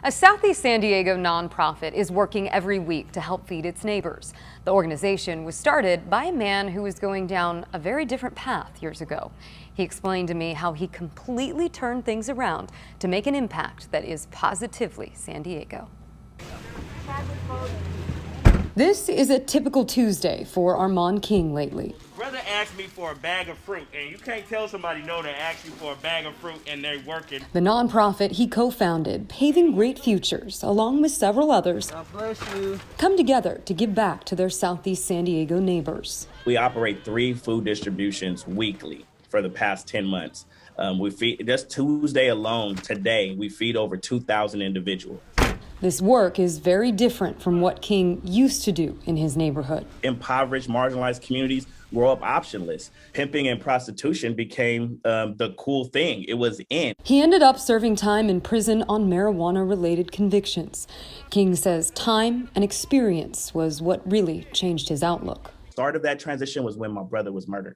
A Southeast San Diego nonprofit is working every week to help feed its neighbors. The organization was started by a man who was going down a very different path years ago. He explained to me how he completely turned things around to make an impact that is positively San Diego. This is a typical Tuesday for Armand King lately. Brother asked me for a bag of fruit, and you can't tell somebody no to ask you for a bag of fruit and they're working. The nonprofit he co-founded, Paving Great Futures, along with several others, God bless you, come together to give back to their Southeast San Diego neighbors. We operate 3 food distributions weekly for the past 10 months. We feed, just Tuesday alone, today, we feed over 2,000 individuals. This work is very different from what King used to do in his neighborhood. Impoverished, marginalized communities grow up optionless. Pimping and prostitution became the cool thing. It was in. He ended up serving time in prison on marijuana-related convictions. King says time and experience was what really changed his outlook. Start of that transition was when my brother was murdered.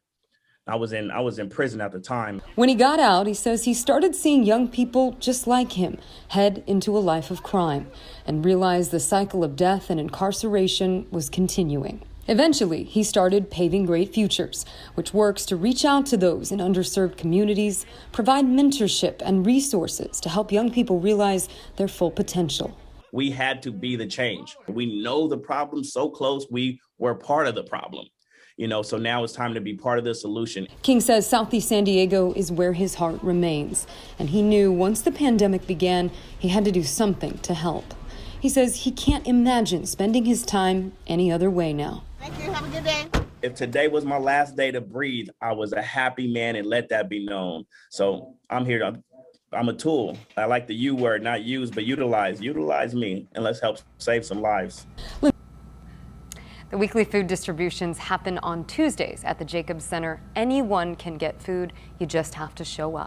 I was in prison at the time. When he got out, he says he started seeing young people just like him head into a life of crime and realized the cycle of death and incarceration was continuing. Eventually, he started Paving Great Futures, which works to reach out to those in underserved communities, provide mentorship and resources to help young people realize their full potential. We had to be the change. We know the problem so close, we were part of the problem. So now it's time to be part of the solution. King says Southeast San Diego is where his heart remains, and he knew once the pandemic began, he had to do something to help. He says he can't imagine spending his time any other way now. thank you, have a good day. If today was my last day to breathe, I was a happy man, and let that be known. So I'm here I'm a tool. I like the U word, not use, but utilize. Utilize me, and let's help save some lives. The weekly food distributions happen on Tuesdays at the Jacobs Center. Anyone can get food. You just have to show up.